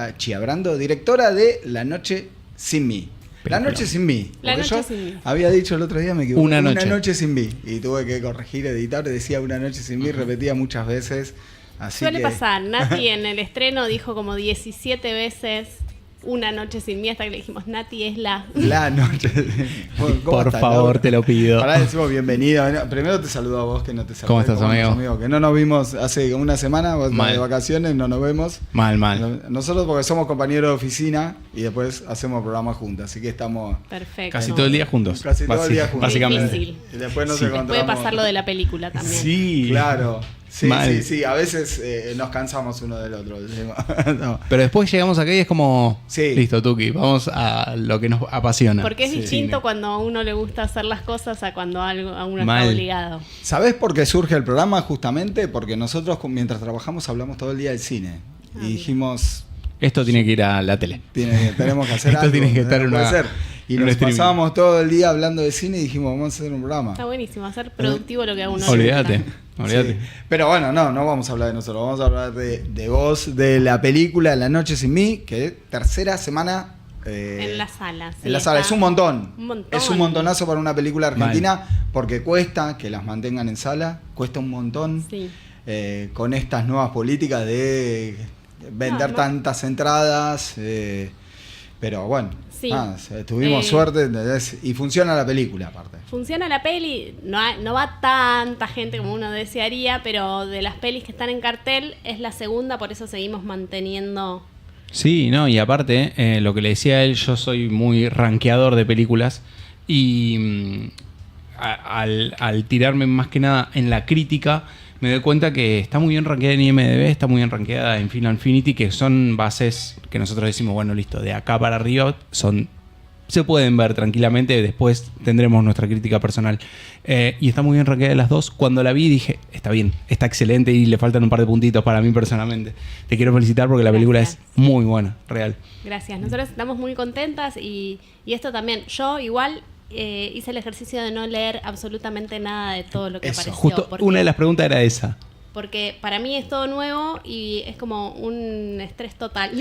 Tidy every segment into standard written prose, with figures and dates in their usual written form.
Natalia Chiabrando, directora de La Noche Sin Mí. La Noche Sin Mí. La Noche yo Sin Mí. había dicho el otro día, me equivoqué. Una noche Sin Mí. Y tuve que corregir, editar, decía Una Noche Sin Mí, repetía muchas veces. Así Suele que... pasar. Nati en el estreno dijo como 17 veces Una Noche Sin Mí, hasta que le dijimos, Nati es la Noche. Por favor, te lo pido. Pará, decimos bienvenido. Primero te saludo a vos, que no te saludé. ¿Cómo estás, amigo? Que no nos vimos hace una semana, vos Mal. de vacaciones, no nos vemos. Mal. Nosotros porque somos compañeros de oficina y después hacemos programas juntos, así que estamos perfecto. Casi todo el día juntos. casi todo el día juntos. Básicamente. Difícil. Y después nos Sí. encontramos. Puede pasar lo de la película también. Sí. Claro. Sí, Mal. sí. A veces nos cansamos uno del otro. No. Pero después llegamos acá y es como, Sí. listo, Tuki, vamos a lo que nos apasiona. Porque es Sí. distinto Cine. cuando a uno le gusta hacer las cosas a cuando a uno Mal. está obligado. ¿Sabés por qué surge el programa? Justamente porque nosotros mientras trabajamos hablamos todo el día del cine. Y dijimos, Esto tiene que ir a la tele. tenemos que hacer Esto algo. tiene que estar en puede una- ser. Y en un nos streaming. pasábamos todo el día hablando de cine y dijimos, vamos a hacer un programa. Está buenísimo, hacer productivo lo que a uno le Olvídate. gusta. Olvídate. Sí. Pero bueno, no vamos a hablar de nosotros, vamos a hablar de vos, de la película La Noche Sin Mí, que es tercera semana En la sala. sí, en la sala. está. Es un montón. Un montón. Es un montonazo para una película argentina porque cuesta que las mantengan en sala, cuesta un montón. Sí. Con estas nuevas políticas de vender No. tantas entradas. Pero bueno, Sí. tuvimos suerte, ¿entendés? Y funciona la película aparte. Funciona la peli, no va tanta gente como uno desearía, pero de las pelis que están en cartel es la segunda, por eso seguimos manteniendo. Sí, no, y aparte, lo que le decía a él, yo soy muy rankeador de películas y al tirarme más que nada en la crítica, me doy cuenta que está muy bien rankeada en IMDb, está muy bien rankeada en Final Infinity, que son bases que nosotros decimos, bueno, listo, de acá para arriba se pueden ver tranquilamente, después tendremos nuestra crítica personal. Y está muy bien rankeada de las dos. Cuando la vi dije, está bien, está excelente y le faltan un par de puntitos para mí personalmente. Te quiero felicitar porque la película es muy buena, real. Gracias, nosotros estamos muy contentas y esto también. Yo igual hice el ejercicio de no leer absolutamente nada de todo lo que Eso, apareció. Justo porque- una de las preguntas era esa. Porque para mí es todo nuevo y es como un estrés total.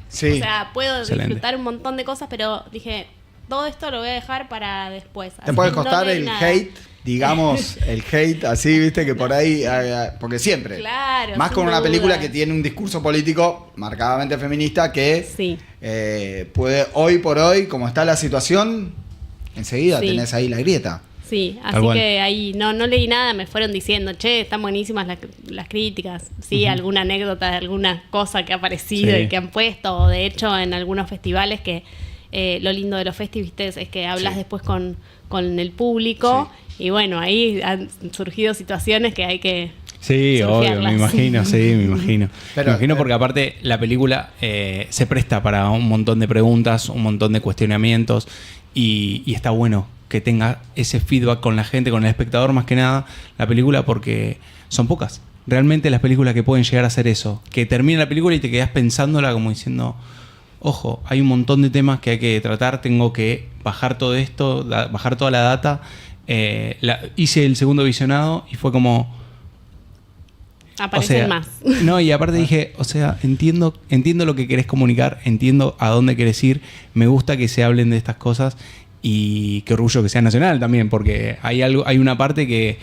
Sí. O sea, puedo Excelente. disfrutar un montón de cosas, pero dije, todo esto lo voy a dejar para después. Te Así puede que no costar leí el nada. hate, digamos, el hate así, viste, que por ahí, porque siempre, Claro, más sin con una duda. película que tiene un discurso político marcadamente feminista que Sí. puede, hoy por hoy, como está la situación, enseguida Sí. tenés ahí la grieta. Sí, Tal así cual. que ahí no leí nada, me fueron diciendo, che, están buenísimas las críticas, sí, alguna anécdota de alguna cosa que ha aparecido Sí. y que han puesto, o de hecho en algunos festivales que lo lindo de los festivales es que hablas Sí. después con el público y bueno, ahí han surgido situaciones que hay que Sí, obvio, surfearlas. me imagino, sí, me imagino. Pero, Me imagino porque aparte la película se presta para un montón de preguntas, un montón de cuestionamientos y está bueno que tenga ese feedback con la gente, con el espectador más que nada, la película, porque son pocas. Realmente las películas que pueden llegar a hacer eso, que termina la película y te quedas pensándola como diciendo, ojo, hay un montón de temas que hay que tratar, tengo que bajar todo esto, bajar toda la data. Hice el segundo visionado y fue como... aparecen más. No, y aparte dije, o sea, entiendo lo que querés comunicar, entiendo a dónde querés ir, me gusta que se hablen de estas cosas y qué orgullo que sea nacional también, porque hay una parte que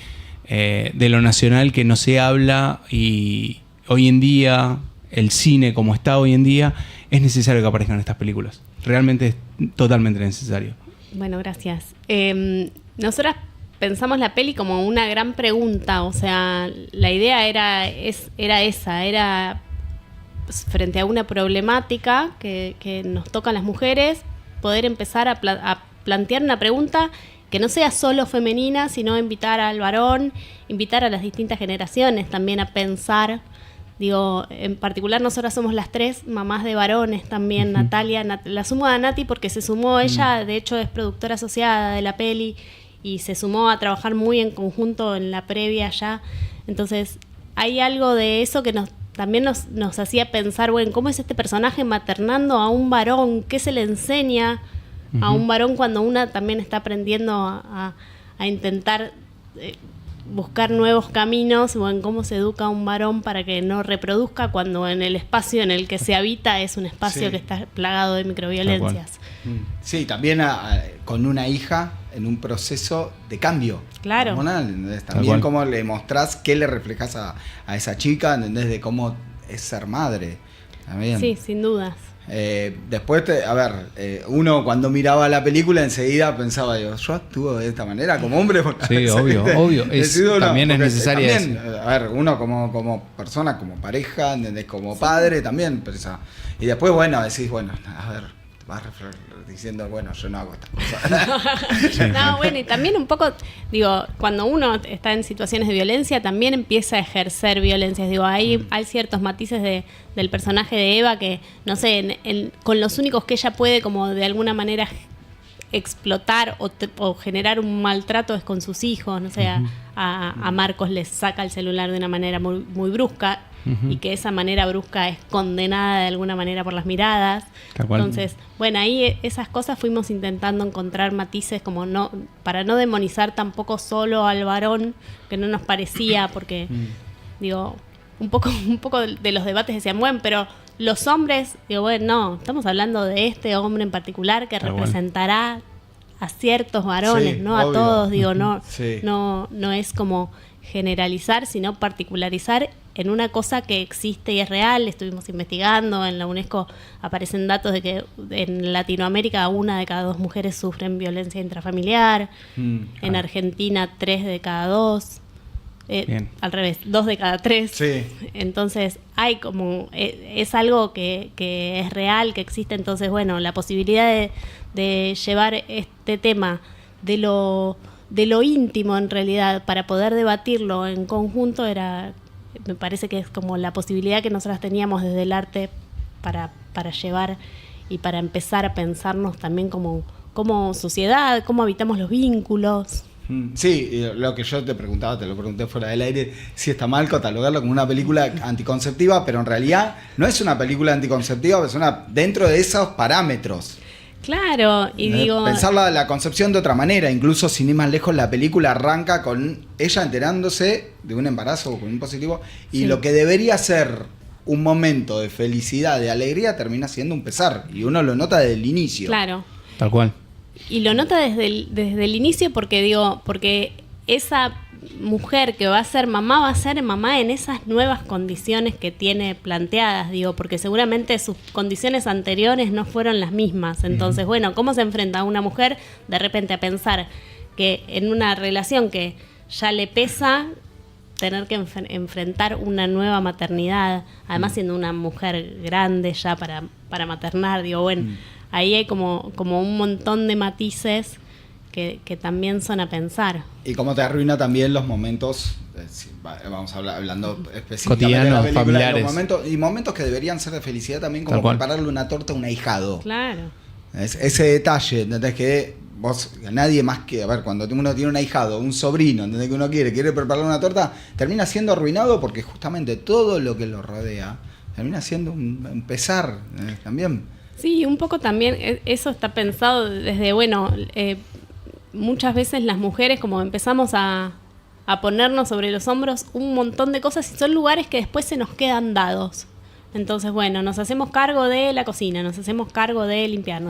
de lo nacional que no se habla y hoy en día, el cine como está hoy en día, es necesario que aparezcan estas películas. Realmente es totalmente necesario. Bueno, gracias. Nosotras pensamos la peli como una gran pregunta, o sea, la idea era esa, frente a una problemática que nos toca a las mujeres, poder empezar a plantear una pregunta que no sea solo femenina, sino invitar al varón, invitar a las distintas generaciones también a pensar. Digo, en particular nosotras somos las tres mamás de varones también, Natalia, la sumo a Nati porque se sumó ella, de hecho es productora asociada de la peli y se sumó a trabajar muy en conjunto en la previa ya. Entonces hay algo de eso que también nos hacía pensar, bueno, ¿cómo es este personaje maternando a un varón? ¿Qué se le enseña a un varón cuando una también está aprendiendo a intentar buscar nuevos caminos o en cómo se educa a un varón para que no reproduzca cuando en el espacio en el que se habita es un espacio que está plagado de microviolencias. Sí, también con una hija en un proceso de cambio hormonal, ¿entendés? También cómo le mostrás, qué le reflejas a esa chica, ¿entendés? De cómo es ser madre. También. Sí, sin dudas. Después, uno cuando miraba la película enseguida pensaba, yo actúo de esta manera como hombre. Sí, obvio. También es necesaria también, a ver, uno como persona, como pareja, ¿entendés? Como padre también. Y después, decís, a ver, vas diciendo, yo no hago estas cosas. No, bueno, y también un poco, digo, cuando uno está en situaciones de violencia, también empieza a ejercer violencias. Digo, hay ciertos matices del personaje de Eva que, no sé, con los únicos que ella puede como de alguna manera explotar o generar un maltrato es con sus hijos. No sé, a Marcos les saca el celular de una manera muy, muy brusca. Y que esa manera brusca es condenada de alguna manera por las miradas. Entonces, ahí esas cosas fuimos intentando encontrar matices como para no demonizar tampoco solo al varón, que no nos parecía, porque digo, un poco de los debates decían, pero los hombres, digo, no, estamos hablando de este hombre en particular que representará a ciertos varones, no obvio. A todos, digo, no es como generalizar, sino particularizar en una cosa que existe y es real. Estuvimos investigando, en la UNESCO aparecen datos de que en Latinoamérica 1 de cada 2 mujeres sufren violencia intrafamiliar, en Argentina 3 de cada 2, al revés, 2 de cada 3. Sí. Entonces hay como, es algo que es real, que existe. Entonces, la posibilidad de llevar este tema de lo íntimo en realidad para poder debatirlo en conjunto me parece que es como la posibilidad que nosotras teníamos desde el arte para llevar y para empezar a pensarnos también como sociedad, cómo habitamos los vínculos. Sí, lo que yo te preguntaba, te lo pregunté fuera del aire, si está mal catalogarlo como una película anticonceptiva, pero en realidad no es una película anticonceptiva, es dentro de esos parámetros. Claro, y digo... Pensar la concepción de otra manera, incluso sin ir más lejos, la película arranca con ella enterándose de un embarazo o con un positivo, y lo que debería ser un momento de felicidad, de alegría, termina siendo un pesar, y uno lo nota desde el inicio. Claro. Tal cual. Y lo nota desde el inicio porque esa mujer que va a ser mamá en esas nuevas condiciones que tiene planteadas, porque seguramente sus condiciones anteriores no fueron las mismas. Entonces, ¿cómo se enfrenta una mujer de repente a pensar que en una relación que ya le pesa tener que enfrentar una nueva maternidad, además siendo una mujer grande ya para maternar, ahí hay como un montón de matices que también son a pensar. Y cómo te arruina también los momentos, vamos hablando específicamente cotidianos, de la película, familiares. Momentos que deberían ser de felicidad también, como prepararle una torta a un ahijado. Claro. Ese detalle, ¿entendés? Que nadie más que, cuando uno tiene un ahijado, un sobrino, ¿entendés? Que uno quiere prepararle una torta, termina siendo arruinado porque justamente todo lo que lo rodea termina siendo un pesar, también. Sí, un poco también eso está pensado desde, muchas veces las mujeres como empezamos a ponernos sobre los hombros un montón de cosas y son lugares que después se nos quedan dados. Entonces, nos hacemos cargo de la cocina, nos hacemos cargo de limpiar,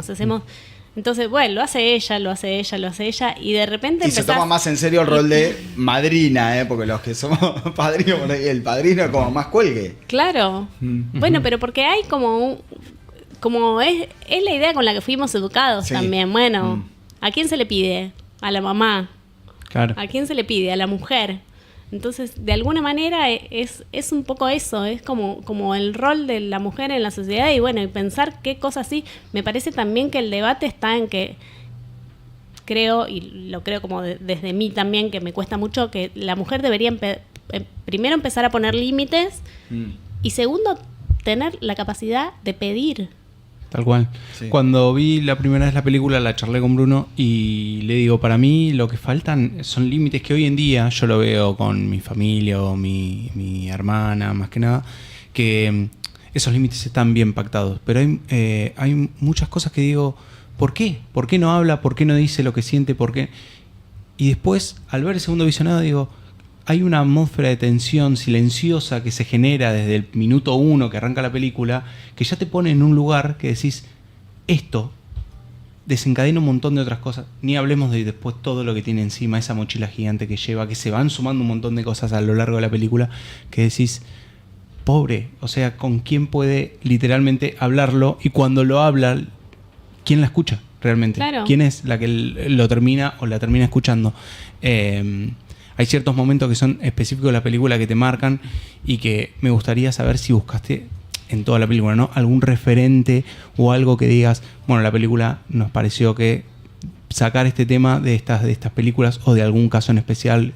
entonces, lo hace ella y de repente se toma más en serio el rol de madrina, porque los que somos padrinos, el padrino como más cuelgue. Claro. Pero porque hay como es la idea con la que fuimos educados también. ¿A quién se le pide? A la mamá. Claro. ¿A quién se le pide? A la mujer. Entonces, de alguna manera es un poco eso, es como el rol de la mujer en la sociedad y pensar qué cosas así. Me parece también que el debate está en que creo, y lo creo como desde mí también, que me cuesta mucho, que la mujer debería primero empezar a poner límites y segundo, tener la capacidad de pedir. Tal cual. Sí. Cuando vi la primera vez la película la charlé con Bruno y le digo, para mí lo que faltan son límites que hoy en día yo lo veo con mi familia o mi hermana, más que nada, que esos límites están bien pactados. Pero hay muchas cosas que digo, ¿por qué? ¿Por qué no habla? ¿Por qué no dice lo que siente? ¿Por qué? Y después, al ver el segundo visionado, digo, hay una atmósfera de tensión silenciosa que se genera desde el minuto 1 que arranca la película, que ya te pone en un lugar que decís, esto desencadena un montón de otras cosas. Ni hablemos de después todo lo que tiene encima, esa mochila gigante que lleva, que se van sumando un montón de cosas a lo largo de la película, que decís, pobre, o sea, ¿con quién puede literalmente hablarlo? Y cuando lo habla, ¿quién la escucha realmente? Claro. ¿Quién es la que lo termina o la termina escuchando? Hay ciertos momentos que son específicos de la película que te marcan y que me gustaría saber si buscaste en toda la película, ¿no? Algún referente o algo que digas, bueno, la película nos pareció que sacar este tema de estas películas o de algún caso en especial.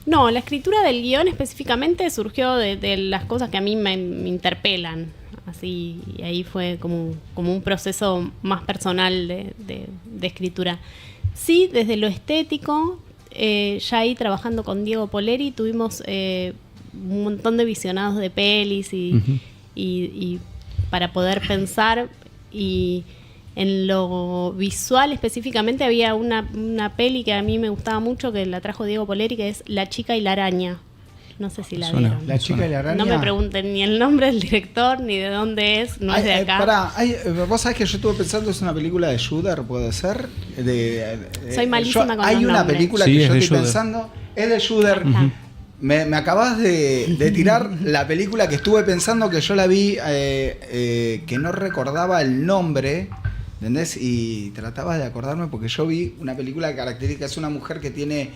No, la escritura del guión específicamente surgió de las cosas que a mí me interpelan. Así, y ahí fue como un proceso más personal de escritura. Sí, desde lo estético, ya ahí trabajando con Diego Poleri tuvimos un montón de visionados de pelis y para poder pensar, y en lo visual específicamente había una peli que a mí me gustaba mucho, que la trajo Diego Poleri, que es La chica y la araña. No sé si la vieron. La chica y la araña. No me pregunten ni el nombre del director ni de dónde es, no es de acá. Vos sabés que yo estuve pensando, es una película de Shudder, ¿puede ser? Soy malísima con los Hay una nombres. película Sí, que es yo de estoy Shudder. pensando, es de Shudder. Me acabás de tirar la película que estuve pensando, que yo la vi, que no recordaba el nombre, ¿entendés? Y trataba de acordarme porque yo vi una película característica, es una mujer que tiene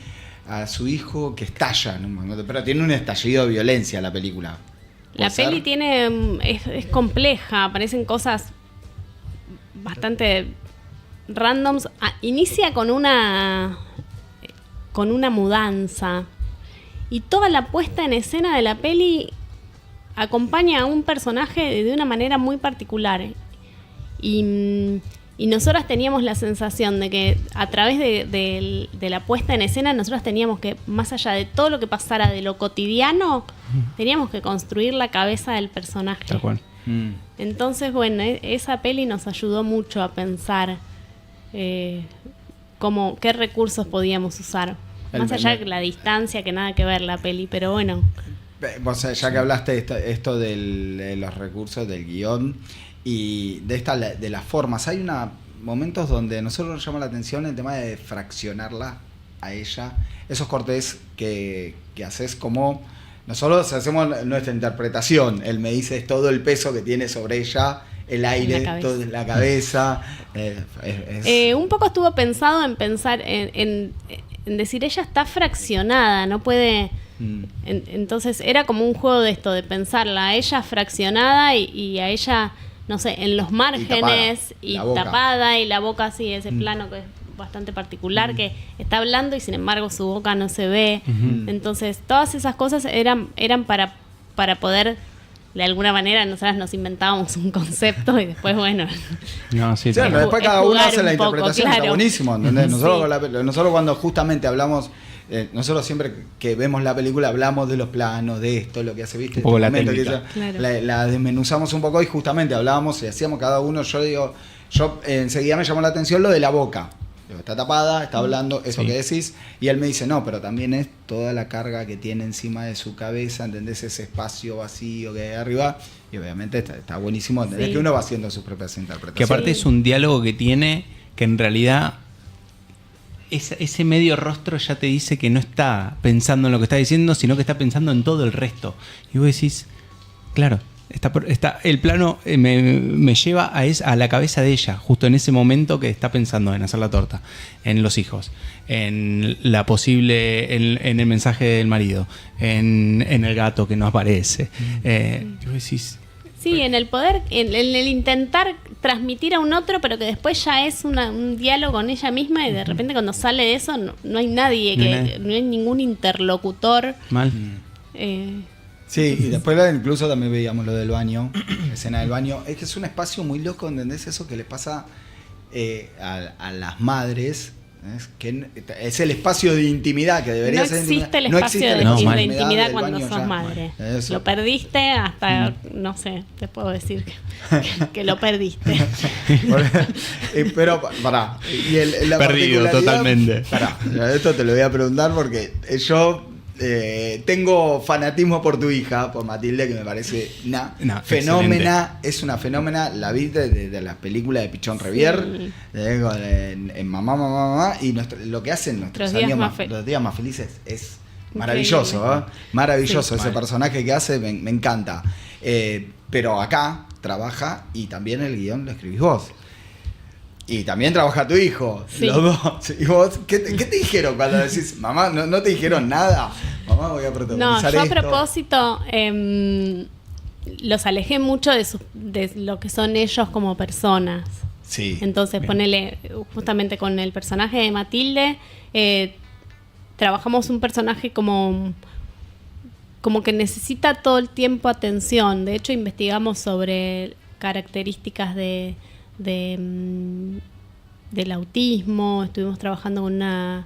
a su hijo que estalla, ¿no? Pero tiene un estallido de violencia la película. La peli es compleja, aparecen cosas bastante randoms. Inicia con una mudanza, y toda la puesta en escena de la peli acompaña a un personaje de una manera muy particular. Y nosotras teníamos la sensación de que a través de la puesta en escena, nosotras teníamos que, más allá de todo lo que pasara de lo cotidiano, teníamos que construir la cabeza del personaje. Tal cual. Entonces, bueno, esa peli nos ayudó mucho a pensar qué recursos podíamos usar. Más allá de la distancia, que nada que ver la peli, pero bueno. Vos, ya que hablaste esto de los recursos del guión y de las formas, hay momentos donde a nosotros nos llama la atención el tema de fraccionarla a ella, esos cortes que haces, como nosotros hacemos nuestra interpretación, él me dice es todo el peso que tiene sobre ella, el aire, toda la cabeza. Un poco estuvo pensado en pensar en decir, ella está fraccionada, no puede... Entonces era como un juego de esto, de pensarla a ella fraccionada y a ella, no sé, en los márgenes y tapada, y la boca así, ese plano que es bastante particular, que está hablando y sin embargo su boca no se ve. Entonces todas esas cosas eran para poder, de alguna manera, nosotras nos inventábamos un concepto y después, bueno... No, sí, pero después cada uno hace la interpretación, claro. Está buenísimo, ¿entendés? Nosotros cuando justamente hablamos, nosotros siempre que vemos la película hablamos de los planos, de esto, lo que hace, ¿viste? Un poco la momento, técnica. Claro. La desmenuzamos un poco y justamente hablábamos y hacíamos cada uno, yo enseguida me llamó la atención lo de la boca. Está tapada, está hablando, eso que decís, y él me dice, no, pero también es toda la carga que tiene encima de su cabeza, ¿entendés? Ese espacio vacío que hay arriba, y obviamente está buenísimo, ¿entendés? Que uno va haciendo sus propias interpretaciones. Que aparte es un diálogo que tiene, que en realidad ese medio rostro ya te dice que no está pensando en lo que está diciendo, sino que está pensando en todo el resto. Y vos decís, claro, el plano me lleva a la cabeza de ella, justo en ese momento que está pensando en hacer la torta, en los hijos, en la posible, en el mensaje del marido, en el gato que no aparece. Y vos decís, sí, en el poder, en el intentar transmitir a un otro, pero que después ya es un diálogo con ella misma, y de repente cuando sale de eso no hay nadie, no hay ningún interlocutor. Mal. Sí, y después incluso también veíamos lo del baño, la escena del baño. Es que es un espacio muy loco, ¿entendés? Eso que le pasa a las madres, Es el espacio de intimidad que debería no ser. Existe el no espacio existe de, el espacio de de intimidad del cuando baño sos ya. madre. Eso. Lo perdiste hasta, no sé, te puedo decir que lo perdiste. Pero, pará. La Perdido particularidad- totalmente. Pará, esto te lo voy a preguntar porque yo tengo fanatismo por tu hija, por Matilde, que me parece una No, fenómena. Es una fenómena. La vi de las películas de Pichón Revier, Sí. en Mamá, Mamá, Mamá. Y lo que hacen nuestros Los días años más fe- los días más felices es Increíble. maravilloso. Maravilloso Sí. ese Mal. personaje que hace, me encanta. Pero acá trabaja y también el guión lo escribís vos. Y también trabaja tu hijo, Sí. los dos. ¿Y vos qué te dijeron cuando decís, mamá, no te dijeron nada? Mamá, voy a No, protagonizar yo a esto. propósito los alejé mucho de lo que son ellos como personas. Sí. Entonces, Bien. ponele, justamente con el personaje de Matilde, trabajamos un personaje como que necesita todo el tiempo atención. De hecho, investigamos sobre características del autismo, estuvimos trabajando con una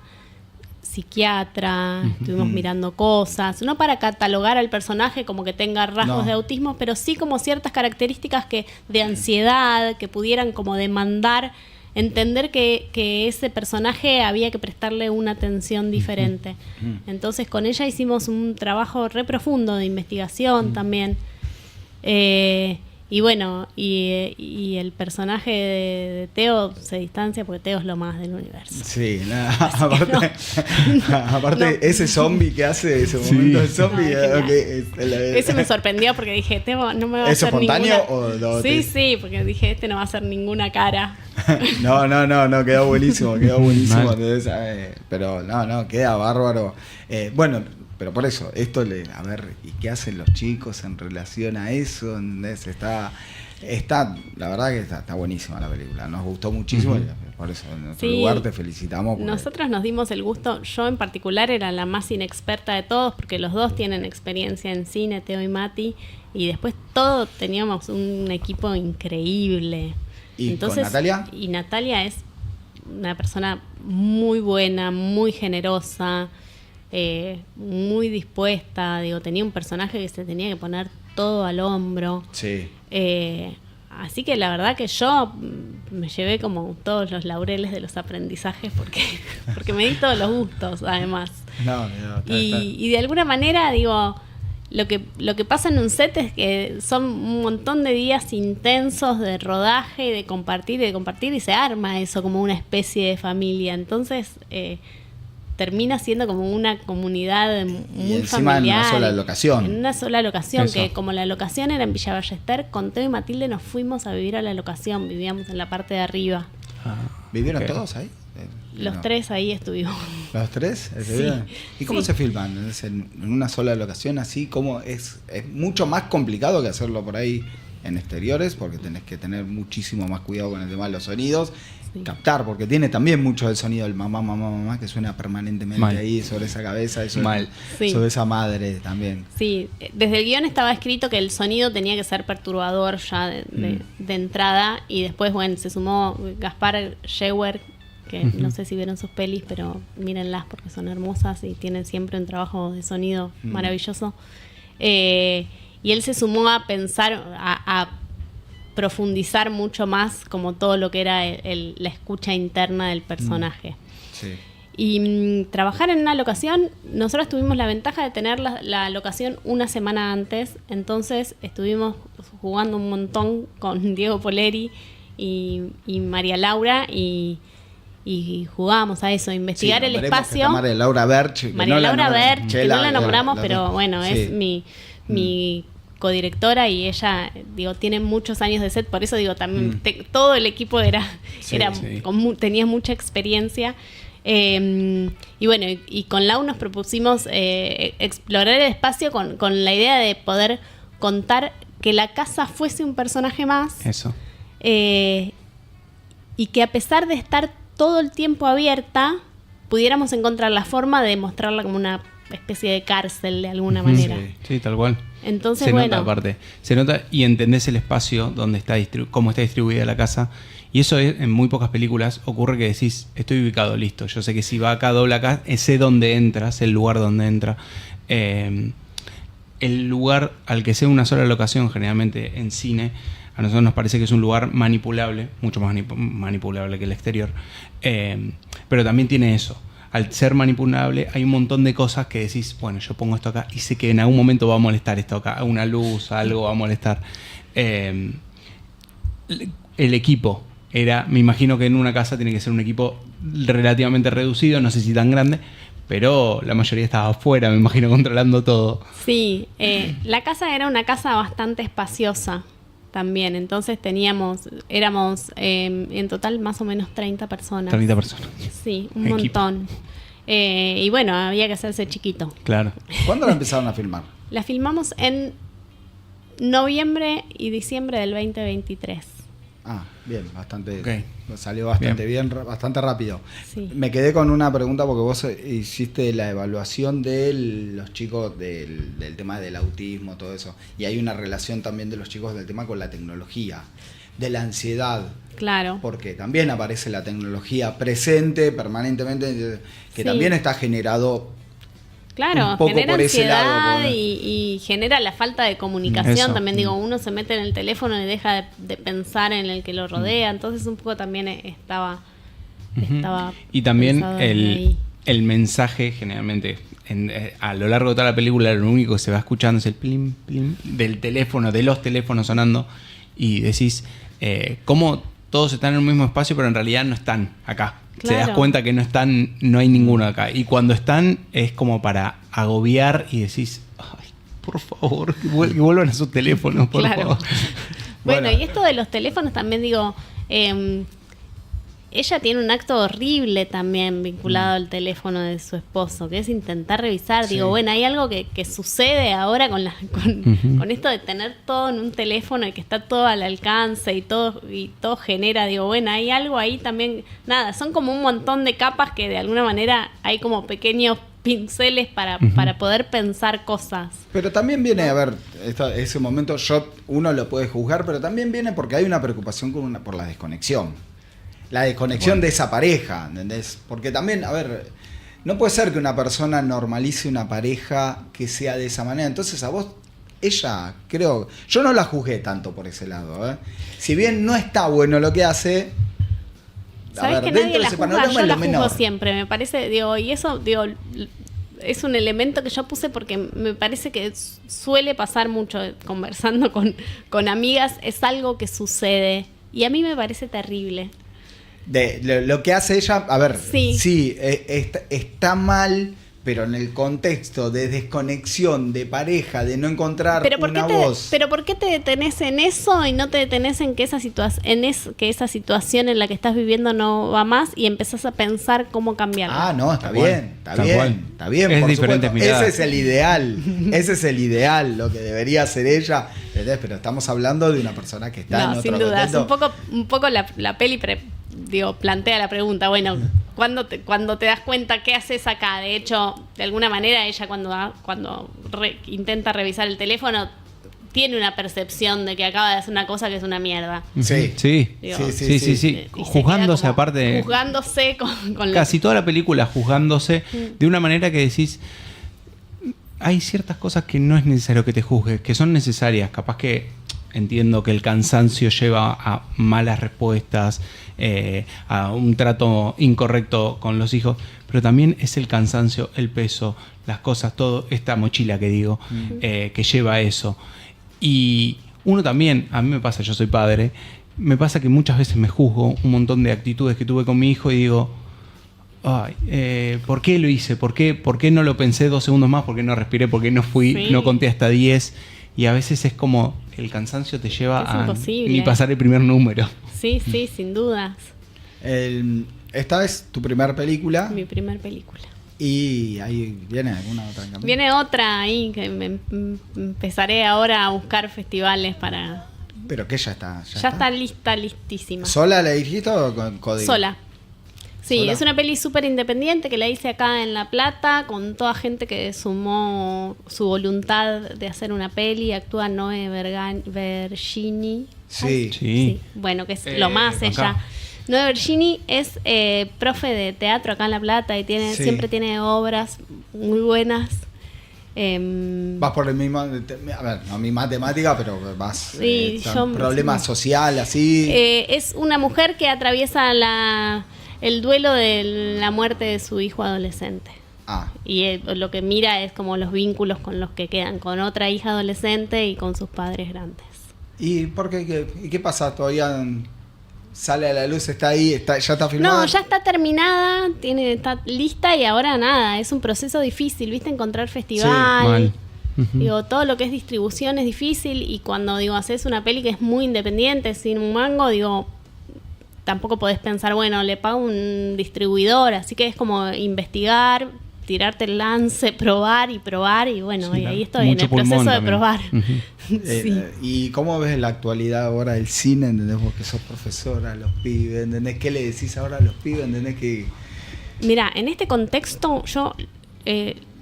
psiquiatra, estuvimos mirando cosas, no para catalogar al personaje como que tenga rasgos No. de autismo, pero sí como ciertas características de ansiedad que pudieran como demandar entender que ese personaje había que prestarle una atención diferente. Entonces con ella hicimos un trabajo re profundo de investigación también. Y bueno, y el personaje de Teo se distancia porque Teo es lo más del universo. Sí, aparte ese zombie que hace ese momento del zombie, No, es Ese me es sorprendió porque dije, Teo no me va a ¿Es hacer espontáneo ninguna... o no? Sí, sí, porque dije, este no va a hacer ninguna cara. No, quedó buenísimo. Mal. Entonces, pero no, queda bárbaro. Bueno, pero por eso, a ver, ¿y qué hacen los chicos en relación a eso? ¿Entendés? La verdad que está buenísima la película. Nos gustó muchísimo. Ujú. Por eso, en nuestro Sí. lugar te felicitamos. porque- Nosotros nos dimos el gusto, yo en particular era la más inexperta de todos, porque los dos tienen experiencia en cine, Teo y Mati, y después todos teníamos un equipo increíble. ¿Y con Natalia? Y Natalia es una persona muy buena, muy generosa, muy dispuesta, tenía un personaje que se tenía que poner todo al hombro. Sí. Así que la verdad que yo me llevé como todos los laureles de los aprendizajes porque me di todos los gustos, además. No, Y de alguna manera, lo que pasa en un set es que son un montón de días intensos de rodaje y de compartir y se arma eso como una especie de familia. Entonces termina siendo como una comunidad muy encima familiar. en una sola locación. En una sola locación, Eso. que como la locación era en Villa Ballester, con Teo y Matilde nos fuimos a vivir a la locación, vivíamos en la parte de arriba. ¿Vivieron Ok. todos ahí? Los No. tres ahí estuvimos. ¿Los tres? Sí. ¿Y cómo Sí. se filman? ¿Es en una sola locación así? ¿Cómo es mucho más complicado que hacerlo por ahí en exteriores? Porque tenés que tener muchísimo más cuidado con el tema de los sonidos. Sí. Captar, porque tiene también mucho el sonido del mamá, mamá, mamá, que suena permanentemente Mal. ahí sobre esa cabeza, Mal. Sí. sobre esa madre también. Sí, desde el guión estaba escrito que el sonido tenía que ser perturbador ya de entrada, y después, bueno, se sumó Gaspar Scheuer, que no sé si vieron sus pelis, pero mírenlas porque son hermosas y tienen siempre un trabajo de sonido maravilloso. Y él se sumó a pensar, a profundizar mucho más como todo lo que era la escucha interna del personaje. Sí. Y trabajar en una locación, nosotros tuvimos la ventaja de tener la locación una semana antes, entonces estuvimos jugando un montón con Diego Poleri y María Laura y jugábamos a eso, a investigar Sí, el nombremos que espacio. está María Laura Berch. que María no la Laura nombra- Berch, che, que no la nombramos, la- pero bueno, sí. es mi codirectora, y ella, tiene muchos años de set, por eso también todo el equipo Sí, sí. tenía mucha experiencia. Y bueno, y con Lau nos propusimos explorar el espacio con la idea de poder contar que la casa fuese un personaje más, Eso. y que a pesar de estar todo el tiempo abierta, pudiéramos encontrar la forma de mostrarla como una especie de cárcel de alguna manera. Sí. Sí, tal cual. Entonces, Se bueno, nota aparte. Se nota y entendés el espacio donde está cómo está distribuida la casa Y eso en muy pocas películas ocurre que decís, estoy ubicado, listo. Yo sé que si va acá, dobla acá, sé dónde entra, sé el lugar donde entra. El lugar al que sea una sola locación, generalmente en cine, a nosotros nos parece que es un lugar manipulable, mucho más manipulable que el exterior. Pero también tiene eso. Al ser manipulable hay un montón de cosas que decís, bueno, yo pongo esto acá y sé que en algún momento va a molestar esto acá, una luz, algo va a molestar. El equipo me imagino que en una casa tiene que ser un equipo relativamente reducido, no sé si tan grande, pero la mayoría estaba afuera, me imagino, controlando todo. Sí, la casa era una casa bastante espaciosa también, entonces éramos en total más o menos 30 personas. 30 personas. Sí, un Equipo. montón. Y bueno, había que hacerse chiquito. Claro. ¿Cuándo la empezaron a filmar? La filmamos en noviembre y diciembre del 2023. Ah, bien, bastante. Okay. Salió bastante bien, bastante rápido. Sí. Me quedé con una pregunta porque vos hiciste la evaluación de los chicos del tema del autismo, todo eso. Y hay una relación también de los chicos del tema con la tecnología, de la ansiedad. Claro. Porque también aparece la tecnología presente permanentemente, que Sí. también está generado. Claro, Un poco genera por ese ansiedad lado, y genera la falta de comunicación. Eso. También digo, uno se mete en el teléfono y deja de pensar en el que lo rodea. Entonces un poco también estaba Y también pensado ahí. el mensaje, generalmente, a lo largo de toda la película, lo único que se va escuchando es el plim, plim del teléfono, de los teléfonos sonando, y decís, cómo todos están en un mismo espacio, pero en realidad no están acá. Claro. Te das cuenta que no hay ninguno acá. Y cuando están, es como para agobiar y decís, ay, por favor, que vuelvan a sus teléfonos, por Claro. favor. Bueno, y esto de los teléfonos también digo, ella tiene un acto horrible también vinculado al teléfono de su esposo, que es intentar revisar. Sí. Digo, bueno, hay algo que sucede ahora con esto de tener todo en un teléfono y que está todo al alcance y todo genera. Digo, bueno, hay algo ahí también. Nada, son como un montón de capas que de alguna manera hay como pequeños pinceles para poder pensar cosas. Pero también viene, a ver, ese momento uno lo puede juzgar, pero también viene porque hay una preocupación por la desconexión. La desconexión de esa pareja, ¿entendés? Porque también, a ver, no puede ser que una persona normalice una pareja que sea de esa manera. Entonces a vos, ella, creo, yo no la juzgué tanto por ese lado, ¿eh? Si bien no está bueno lo que hace, ¿Sabés que nadie la juzga? Yo la juzgo siempre, me parece, digo, y eso, digo, es un elemento que yo puse porque me parece que suele pasar mucho conversando con amigas, es algo que sucede y a mí me parece terrible. Lo que hace ella, a ver, sí, está mal, pero en el contexto de desconexión, de pareja, de no encontrar una voz. Pero ¿por qué te detenés en eso y no te detenés en que esa situación en la que estás viviendo no va más y empezás a pensar cómo cambiarla? Ah, no, está bien. Es por diferentes supuesto. miradas. Ese es el ideal, lo que debería hacer ella. ¿Entendés? Pero estamos hablando de una persona que está en otro sin duda, contexto. un poco la peli plantea la pregunta, bueno, cuando te das cuenta qué haces acá. De hecho, de alguna manera ella cuando intenta revisar el teléfono tiene una percepción de que acaba de hacer una cosa que es una mierda. Sí. Sí. Digo, Sí. Juzgándose aparte. Juzgándose con casi toda la película juzgándose de una manera que decís, hay ciertas cosas que no es necesario que te juzgues, que son necesarias. Capaz que entiendo que el cansancio lleva a malas respuestas, a un trato incorrecto con los hijos, pero también es el cansancio, el peso, las cosas, todo, esta mochila que digo, que lleva a eso. Y uno también, a mí me pasa, yo soy padre, me pasa que muchas veces me juzgo un montón de actitudes que tuve con mi hijo y digo, ay, ¿por qué lo hice? ¿Por qué no lo pensé 2 segundos más? ¿Por qué no respiré? ¿Por qué no fui? Sí. No conté hasta 10. Y a veces es como el cansancio te lleva a imposible. ni pasar el primer número. Sí, sin dudas. Esta es tu primera película. Mi primer película. Y ahí viene alguna otra en camino. Viene otra ahí que empezaré ahora a buscar festivales para... Pero que ya está. Ya está listísima. ¿Sola la dijiste o con código? Sola. Sí, sola. es una peli súper independiente que la hice acá en La Plata, con toda gente que sumó su voluntad de hacer una peli. Actúa Noé Vergini. Sí. Sí. Bueno, que es lo más acá. ella. Noé Vergini es profe de teatro acá en La Plata y Sí. siempre tiene obras muy buenas. Vas por el mismo, a ver, no mi matemática, pero vas Sí, yo- problema social, así. Es una mujer que atraviesa el duelo de la muerte de su hijo adolescente. Y lo que mira es como los vínculos con los que quedan, con otra hija adolescente y con sus padres grandes. ¿Y por qué? ¿Qué pasa? ¿Todavía sale a la luz? ¿Está ahí? ¿Ya está filmada? No, ya está terminada, está lista y ahora nada, es un proceso difícil, ¿viste? Encontrar festival. Mal. Ujú. Digo, todo lo que es distribución es difícil y cuando digo haces una peli que es muy independiente, sin un mango, digo, tampoco podés pensar, bueno, le pago un distribuidor, así que es como investigar, tirarte el lance, probar y bueno, Sí, y ahí claro. estoy Mucho en el proceso pulmón de también. probar. Ujú. Sí. ¿Y cómo ves la actualidad ahora del cine? ¿Entendés? Vos que sos profesora, los pibes, ¿entendés? ¿Qué le decís ahora a los pibes? ¿Entendés? Que Mira, en este contexto yo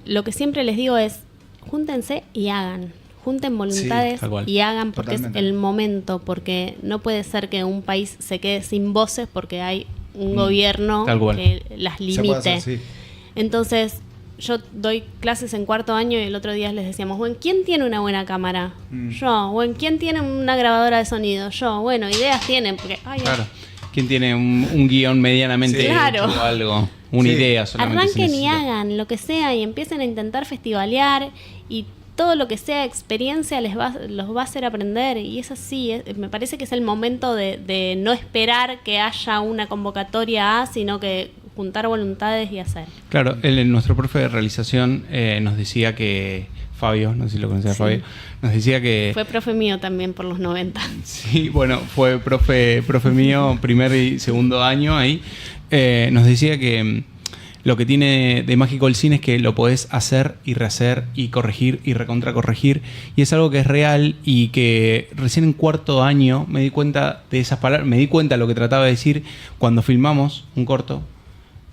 lo que siempre les digo es, júntense y hagan. Junten voluntades tal cual. y hagan porque Totalmente. es el momento, porque no puede ser que un país se quede sin voces porque hay un gobierno Tal cual. que las se puede limite. hacer, sí. Entonces, yo doy clases en cuarto año y el otro día les decíamos, bueno, ¿quién tiene una buena cámara? Yo. Bueno, ¿quién tiene una grabadora de sonido? Yo. Bueno, ideas tienen, porque... ay, Claro. ¿Quién tiene un guión medianamente Sí. Claro. hecho o algo? Una Sí. idea solamente. se arranquen y necesita. hagan lo que sea y empiecen a intentar festivalear y todo lo que sea experiencia los va a hacer aprender y es así, me parece que es el momento de no esperar que haya una convocatoria sino que juntar voluntades y hacer. Claro, nuestro profe de realización nos decía que Fabio, no sé si lo conocía Sí. Fabio, nos decía que Fue profe mío también por los 90. sí, bueno, fue profe mío primer y segundo año ahí. Nos decía que lo que tiene de mágico el cine es que lo podés hacer y rehacer y corregir y recontracorregir. Y es algo que es real y que recién en cuarto año me di cuenta de esas palabras, me di cuenta de lo que trataba de decir cuando filmamos un corto,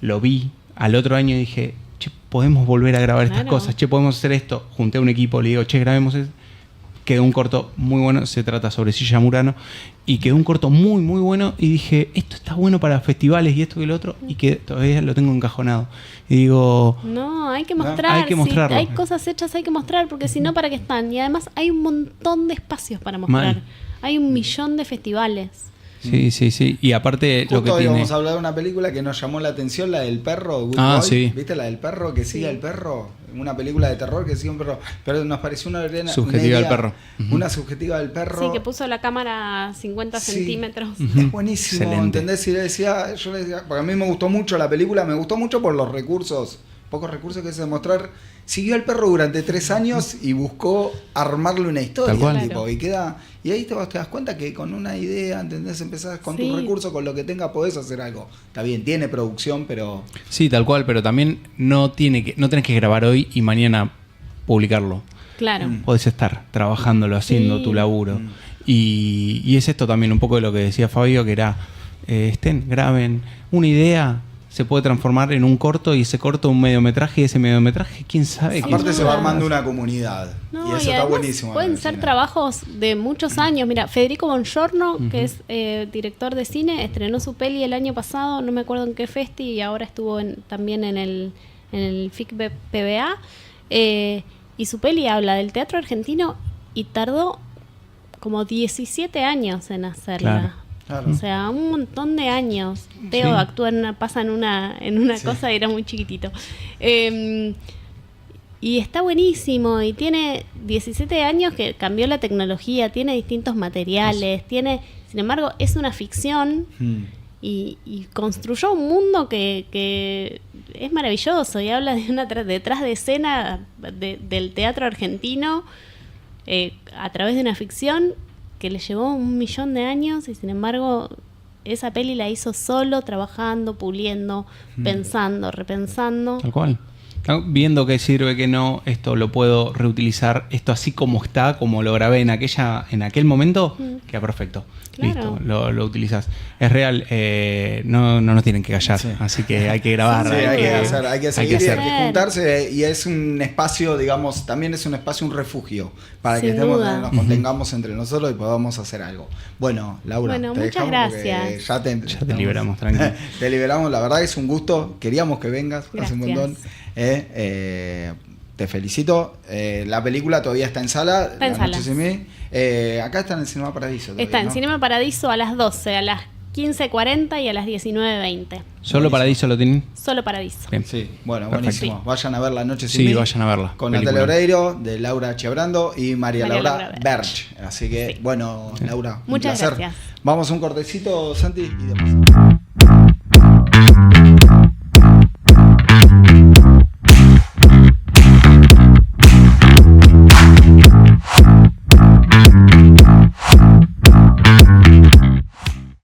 lo vi al otro año y dije, che, podemos volver a grabar estas Claro. cosas, che, podemos hacer esto. Junté a un equipo, le digo, che, grabemos esto. Quedó un corto muy bueno, se trata sobre Silla Murano, y quedó un corto muy, muy bueno, y dije, esto está bueno para festivales y esto y lo otro, y que todavía lo tengo encajonado. Y digo, No, hay que No, mostrar. hay que mostrarlo. Si hay cosas hechas, hay que mostrar, porque si no, ¿para qué están? Y además hay un montón de espacios para mostrar. Mal. Hay 1 millón de festivales. sí, sí, sí, y aparte lo que Justo hoy tiene... vamos a hablar de una película que nos llamó la atención, la del perro. Good Ah, Boy. sí. ¿Viste la del perro? Que sigue al perro. Una película de terror que sigue un perro. Pero nos pareció una Subjetiva del perro. Una subjetiva del perro. Sí, que puso la cámara a 50 Sí. centímetros. Es buenísimo, Excelente. ¿entendés? Y yo le decía, porque a mí me gustó mucho la película, me gustó mucho por los recursos, pocos recursos que se demostrar. Siguió al perro durante 3 años y buscó armarle una historia, Tal cual. tipo, y ahí te das cuenta que con una idea, ¿entendés? Empezás con Sí. tus recursos, con lo que tengas podés hacer algo. Está bien, tiene producción, pero Sí, tal cual, pero también no tenés que grabar hoy y mañana publicarlo. Claro. Podés estar trabajándolo, haciendo Sí. tu laburo. Y es esto también un poco de lo que decía Fabio, que era, graben una idea, se puede transformar en un corto y ese corto un mediometraje y ese mediometraje, quién sabe. Sí, aparte no, se va no. armando una comunidad. No, y eso está además buenísimo. pueden en el ser cine. trabajos de muchos años. Mira, Federico Bongiorno, que es director de cine, estrenó su peli el año pasado, no me acuerdo en qué festi, y ahora estuvo también en el FIC PBA. Y su peli habla del teatro argentino y tardó como 17 años en hacerla. Claro. O sea, un montón de años. Teo Sí. actúa pasa en una Sí. cosa y era muy chiquitito. Y está buenísimo y tiene 17 años que cambió la tecnología, tiene distintos materiales, sin embargo, es una ficción Mm. y construyó un mundo que es maravilloso y habla de una detrás de escena del teatro argentino a través de una ficción que le llevó 1 millón de años y sin embargo esa peli la hizo solo, trabajando, puliendo, pensando, repensando. Tal cual. Viendo qué sirve, qué no, esto lo puedo reutilizar, esto así como está, como lo grabé en aquel momento, queda perfecto. Claro. Listo, lo utilizas. Es real, no nos tienen que callar, Sí. así que hay que grabar. Sí, hay que seguir, hay hacer. que juntarse y es un espacio, digamos, también es un espacio, un refugio para que Sin estemos, duda. nos contengamos entre nosotros y podamos hacer algo. Bueno, Laura, Bueno, te muchas dejamos porque gracias. ya te liberamos, tranquilo. Te liberamos, la verdad es un gusto, queríamos que vengas, hace un Gracias. montón. Te felicito. La película todavía está en sala. Está en La Noche salas. sin mí. Acá está en el Cinema Paradiso. Todavía, Está en ¿no? Cinema Paradiso a las 12, a las 15:40 y a las 19:20. ¿Solo Paradiso lo tienen? Solo Paradiso. Bien. Sí, bueno, Perfecto. buenísimo. Vayan a ver La Noche sin Sí, mí. vayan a verla. Con Película. Natalia Oreiro, de Laura Chebrando y María María Laura Laura Berch. Así que, Sí. bueno, Laura, un Muchas placer. gracias. Vamos a un cortecito, Santi, y después.